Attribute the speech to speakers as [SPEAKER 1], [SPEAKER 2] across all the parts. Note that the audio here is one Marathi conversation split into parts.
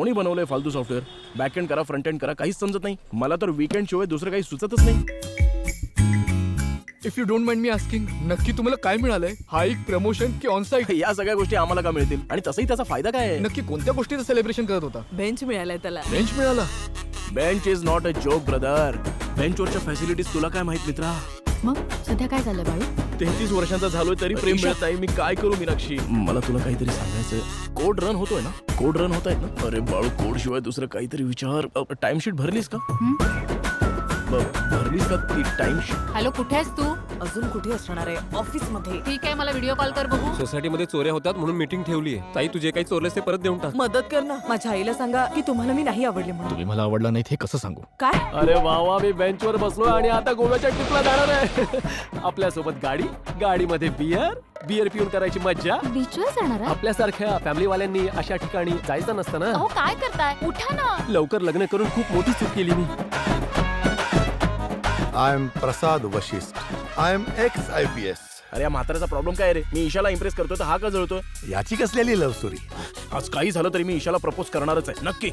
[SPEAKER 1] कोणी बनवलंय फालतू सॉफ्टवेअर? बॅक एंड करा, फ्रंट एंड करा, काहीच समजत नाही. मला तर वीकेंड शिवाय दुसरं काही सुचतच नाही.
[SPEAKER 2] If you don't mind me asking, नक्की तुम्हाला काय मिळालंय? हाईक, प्रमोशन की ऑन साईट?
[SPEAKER 1] या सगळ्या गोष्टी आम्हाला का मिळतील? आणि तसंही त्याचा फायदा काय आहे?
[SPEAKER 2] नक्की कोणत्या गोष्टीचं सेलिब्रेशन करत होता?
[SPEAKER 3] बेंच मिळालाय त्याला.
[SPEAKER 2] बेंच मिळाला?
[SPEAKER 1] Bench is not a joke brother. बेंचवरच्या फॅसिलिटीज तुला काय माहित मित्रा?
[SPEAKER 4] मग सध्या काय झालं बाळू?
[SPEAKER 1] 33 वर्षांचा झालोय तरी प्रेम मिळत नाही. मी काय करू मीनाक्षी? मला तुला काहीतरी सांगायचंय. कोड रन होतोय ना? कोड रन होत आहेत ना? अरे बाळू, कोड शिवाय दुसरं काहीतरी विचार. टाइमशीट भरलीस का? भरलीस का ती टाइमशीट?
[SPEAKER 4] हॅलो, कुठे आहेस तू?
[SPEAKER 3] अजून कुठे असणार आहे? ऑफिस मध्ये.
[SPEAKER 4] ठीक आहे, मला व्हिडिओ कॉल कर बघू.
[SPEAKER 5] सोसायटीमध्ये चोऱ्या होतात म्हणून मीटिंग ठेवली आहे. ताई, तुझे काही चोरलेस ते परत देऊन टाक.
[SPEAKER 3] मदत कर ना. माझ्या आईला सांगा की तुम्हाला मी नाही आवडले म्हणून.
[SPEAKER 2] तुम्ही मला आवडला नाही हे कसं सांगू?
[SPEAKER 3] काय?
[SPEAKER 5] अरे वा, मी बेंचवर बसलो आणि आता गोव्याच्या ट्रिपला जाणार आहे. आपल्यासोबत गाडी, गाडीमध्ये बियर पिऊन करायची मज्जा.
[SPEAKER 4] बीचवर जाणार आहे?
[SPEAKER 5] आपल्यासारख्या फॅमिलीवाल्यांनी अशा ठिकाणी जायचं नसतं ना.
[SPEAKER 4] अहो, काय करताय? उठा ना.
[SPEAKER 5] लवकर लग्न करून खूप मोठी चूक केली मी.
[SPEAKER 6] I am Prasad Vashishtha. I am ex IPS.
[SPEAKER 1] अरे या म्हाताऱ्याचा प्रॉब्लेम काय रे? मी ईशाला इम्प्रेस करतोय तर हा का जळतोय?
[SPEAKER 6] याची कसलेली लव्ह स्टोरी?
[SPEAKER 1] आज काही झालं तरी मी ईशाला प्रपोज करणारच आहे नक्की.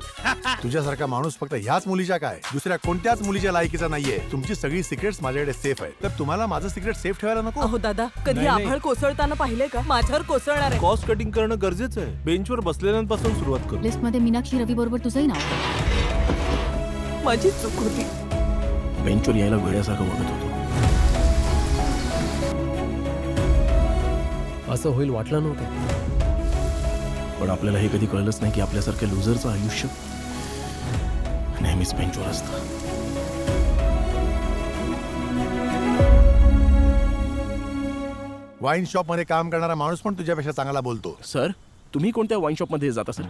[SPEAKER 6] तुझ्यासारखा माणूस फक्त ह्याच मुलीच्या काय दुसऱ्या कोणत्याच मुलीच्या लायकीचा नाहीये. तुमची सगळी सिक्रेट्स माझ्याकडे सेफ आहे. तर तुम्हाला माझं सिक्रेट सेफ ठेवायला नको?
[SPEAKER 3] अहो दादा, कधी आभाळ कोसळताना पाहिले का? माझ्यावर कोसळणार आहे.
[SPEAKER 7] कॉस्ट कटिंग करणं गरजेचं आहे. बेंचवर बसलेल्यांपासून सुरुवात करू.
[SPEAKER 4] लिस्ट मध्ये मीनाक्षी रवी बरोबर तुझंही नाव.
[SPEAKER 3] माझी चूक होती.
[SPEAKER 1] बेंचवर यायला वेळासारखं वागत होतो.
[SPEAKER 5] असं होईल वाटलं नव्हतं.
[SPEAKER 1] पण आपल्याला हे कधी कळलंच नाही की आपल्यासारख्या लुझरचं आयुष्य नेहमीच बेंचवर असतं.
[SPEAKER 6] वाईन शॉप मध्ये काम करणारा माणूस पण तुझ्यापेक्षा चांगला बोलतो.
[SPEAKER 1] सर, तुम्ही कोणत्या वाईन शॉपमध्ये जाता सर?